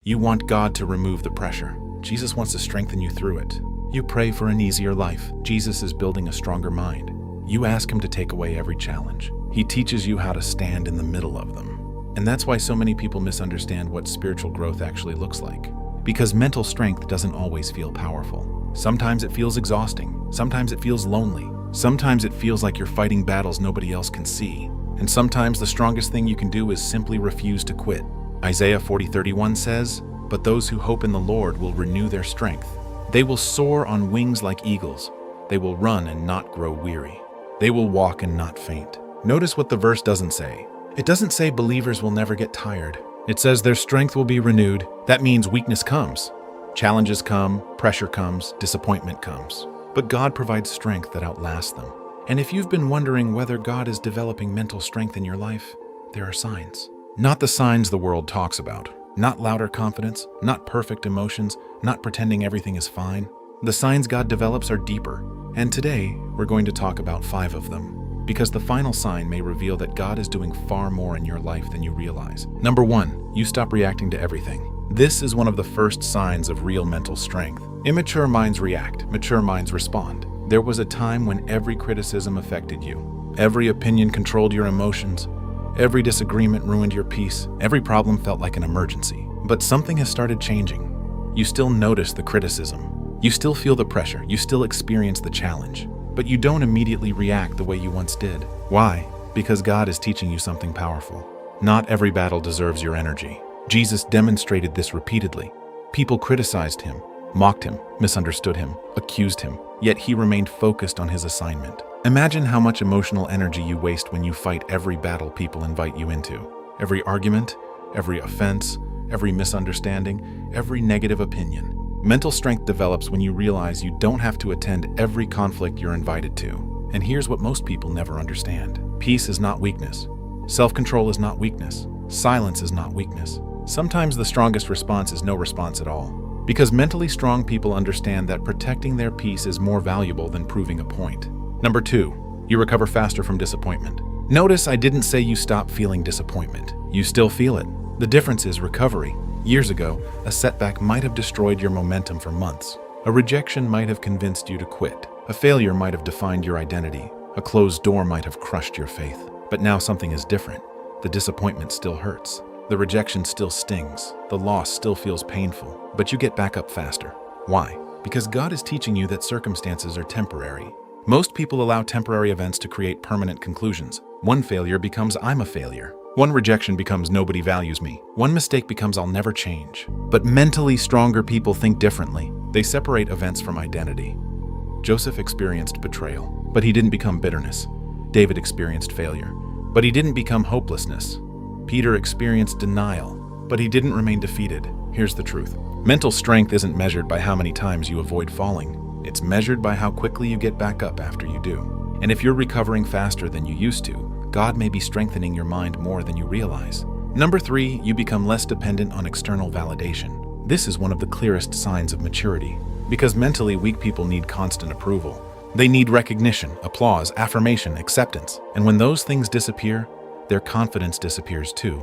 You want God to remove the pressure. Jesus wants to strengthen you through it. You pray for an easier life. Jesus is building a stronger mind. You ask him to take away every challenge. He teaches you how to stand in the middle of them. And that's why so many people misunderstand what spiritual growth actually looks like. Because mental strength doesn't always feel powerful. Sometimes it feels exhausting. Sometimes it feels lonely. Sometimes it feels like you're fighting battles nobody else can see. And sometimes the strongest thing you can do is simply refuse to quit. Isaiah 40:31 says, "But those who hope in the Lord will renew their strength. They will soar on wings like eagles. They will run and not grow weary. They will walk and not faint." Notice what the verse doesn't say. It doesn't say believers will never get tired. It says their strength will be renewed. That means weakness comes. Challenges come, pressure comes, disappointment comes. But God provides strength that outlasts them. And if you've been wondering whether God is developing mental strength in your life, there are signs. Not the signs the world talks about. Not louder confidence, not perfect emotions, not pretending everything is fine. The signs God develops are deeper. And today, we're going to talk about 5 of them. Because the final sign may reveal that God is doing far more in your life than you realize. Number 1, you stop reacting to everything. This is one of the first signs of real mental strength. Immature minds react, mature minds respond. There was a time when every criticism affected you. Every opinion controlled your emotions. Every disagreement ruined your peace. Every problem felt like an emergency. But something has started changing. You still notice the criticism. You still feel the pressure. You still experience the challenge. But you don't immediately react the way you once did. Why? Because God is teaching you something powerful. Not every battle deserves your energy. Jesus demonstrated this repeatedly. People criticized him, mocked him, misunderstood him, accused him, yet he remained focused on his assignment. Imagine how much emotional energy you waste when you fight every battle people invite you into. Every argument, every offense, every misunderstanding, every negative opinion. Mental strength develops when you realize you don't have to attend every conflict you're invited to. And here's what most people never understand. Peace is not weakness. Self-control is not weakness. Silence is not weakness. Sometimes the strongest response is no response at all. Because mentally strong people understand that protecting their peace is more valuable than proving a point. Number 2, you recover faster from disappointment. Notice I didn't say you stop feeling disappointment. You still feel it. The difference is recovery. Years ago, a setback might have destroyed your momentum for months. A rejection might have convinced you to quit. A failure might have defined your identity. A closed door might have crushed your faith. But now something is different. The disappointment still hurts. The rejection still stings. The loss still feels painful. But you get back up faster. Why? Because God is teaching you that circumstances are temporary. Most people allow temporary events to create permanent conclusions. One failure becomes I'm a failure. One rejection becomes nobody values me. One mistake becomes I'll never change. But mentally stronger people think differently. They separate events from identity. Joseph experienced betrayal, but he didn't become bitterness. David experienced failure, but he didn't become hopelessness. Peter experienced denial, but he didn't remain defeated. Here's the truth. Mental strength isn't measured by how many times you avoid falling. It's measured by how quickly you get back up after you do. And if you're recovering faster than you used to, God may be strengthening your mind more than you realize. Number 3, you become less dependent on external validation. This is one of the clearest signs of maturity, because mentally weak people need constant approval. They need recognition, applause, affirmation, acceptance. And when those things disappear, their confidence disappears too.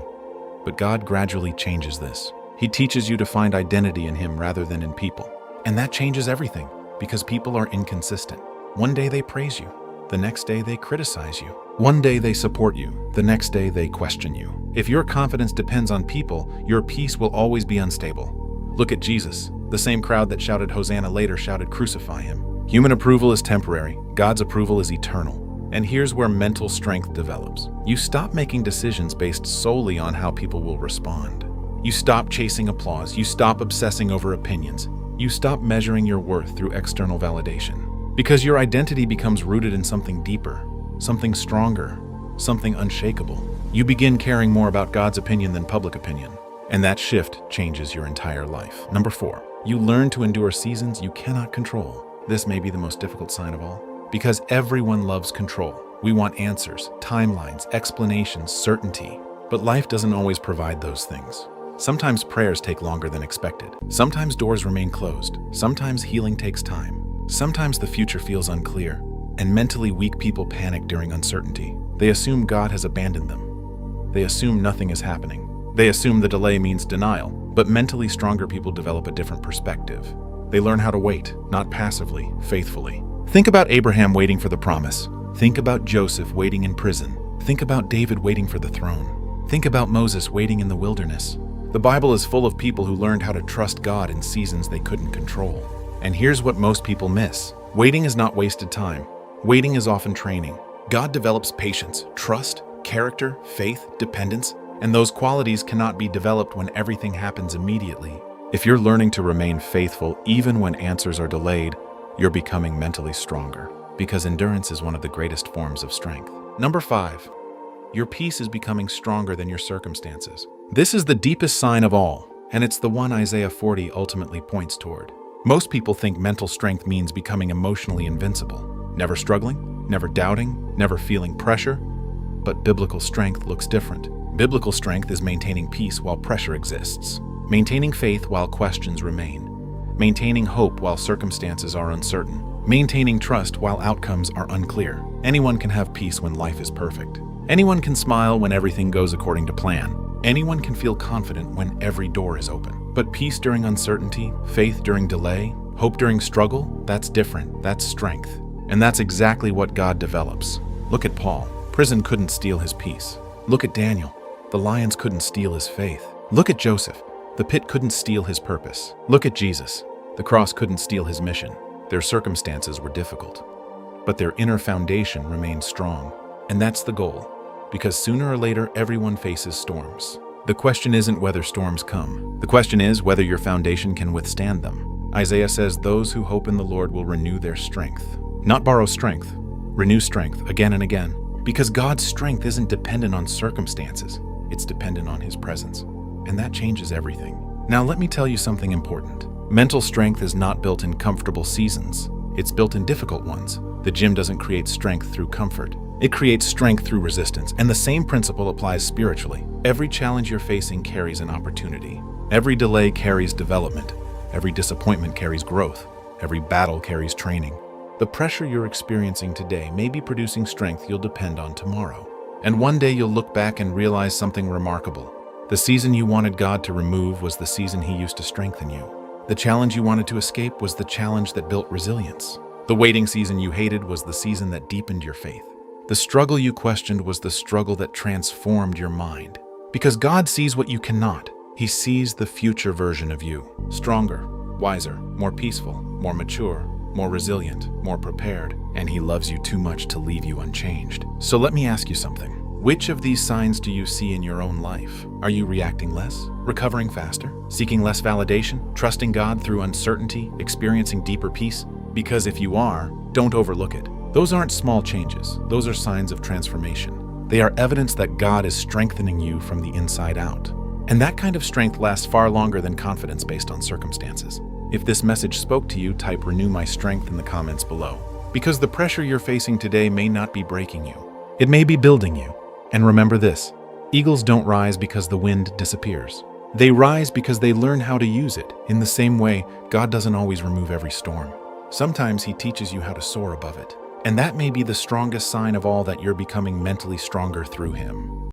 But God gradually changes this. He teaches you to find identity in Him rather than in people. And that changes everything, because people are inconsistent. One day they praise you. The next day they criticize you. One day they support you. The next day they question you. If your confidence depends on people, your peace will always be unstable. Look at Jesus. The same crowd that shouted Hosanna later shouted crucify him. Human approval is temporary. God's approval is eternal. And here's where mental strength develops. You stop making decisions based solely on how people will respond. You stop chasing applause. You stop obsessing over opinions. You stop measuring your worth through external validation. Because your identity becomes rooted in something deeper, something stronger, something unshakable. You begin caring more about God's opinion than public opinion. And that shift changes your entire life. Number 4, you learn to endure seasons you cannot control. This may be the most difficult sign of all. Because everyone loves control. We want answers, timelines, explanations, certainty. But life doesn't always provide those things. Sometimes prayers take longer than expected. Sometimes doors remain closed. Sometimes healing takes time. Sometimes the future feels unclear, and mentally weak people panic during uncertainty. They assume God has abandoned them. They assume nothing is happening. They assume the delay means denial. But mentally stronger people develop a different perspective. They learn how to wait, not passively, faithfully. Think about Abraham waiting for the promise. Think about Joseph waiting in prison. Think about David waiting for the throne. Think about Moses waiting in the wilderness. The Bible is full of people who learned how to trust God in seasons they couldn't control. And here's what most people miss. Waiting is not wasted time. Waiting is often training. God develops patience, trust, character, faith, dependence, and those qualities cannot be developed when everything happens immediately. If you're learning to remain faithful even when answers are delayed, you're becoming mentally stronger, because endurance is one of the greatest forms of strength. Number 5, your peace is becoming stronger than your circumstances. This is the deepest sign of all, and it's the one Isaiah 40 ultimately points toward. Most people think mental strength means becoming emotionally invincible, never struggling, never doubting, never feeling pressure. But biblical strength looks different. Biblical strength is maintaining peace while pressure exists, maintaining faith while questions remain, maintaining hope while circumstances are uncertain, maintaining trust while outcomes are unclear. Anyone can have peace when life is perfect. Anyone can smile when everything goes according to plan. Anyone can feel confident when every door is open. But peace during uncertainty, faith during delay, hope during struggle, that's different. That's strength. And that's exactly what God develops. Look at Paul. Prison couldn't steal his peace. Look at Daniel. The lions couldn't steal his faith. Look at Joseph. The pit couldn't steal his purpose. Look at Jesus. The cross couldn't steal his mission. Their circumstances were difficult, but their inner foundation remained strong. And that's the goal, because sooner or later everyone faces storms. The question isn't whether storms come. The question is whether your foundation can withstand them. Isaiah says those who hope in the Lord will renew their strength. Not borrow strength, renew strength again and again. Because God's strength isn't dependent on circumstances, it's dependent on His presence. And that changes everything. Now let me tell you something important. Mental strength is not built in comfortable seasons. It's built in difficult ones. The gym doesn't create strength through comfort. It creates strength through resistance. And the same principle applies spiritually. Every challenge you're facing carries an opportunity. Every delay carries development. Every disappointment carries growth. Every battle carries training. The pressure you're experiencing today may be producing strength you'll depend on tomorrow. And one day you'll look back and realize something remarkable. The season you wanted God to remove was the season He used to strengthen you. The challenge you wanted to escape was the challenge that built resilience. The waiting season you hated was the season that deepened your faith. The struggle you questioned was the struggle that transformed your mind. Because God sees what you cannot. He sees the future version of you. Stronger, wiser, more peaceful, more mature, more resilient, more prepared, and He loves you too much to leave you unchanged. So let me ask you something. Which of these signs do you see in your own life? Are you reacting less, recovering faster, seeking less validation, trusting God through uncertainty, experiencing deeper peace? Because if you are, don't overlook it. Those aren't small changes. Those are signs of transformation. They are evidence that God is strengthening you from the inside out. And that kind of strength lasts far longer than confidence based on circumstances. If this message spoke to you, type "Renew my strength" in the comments below. Because the pressure you're facing today may not be breaking you. It may be building you. And remember this, eagles don't rise because the wind disappears. They rise because they learn how to use it. In the same way, God doesn't always remove every storm. Sometimes He teaches you how to soar above it. And that may be the strongest sign of all, that you're becoming mentally stronger through Him.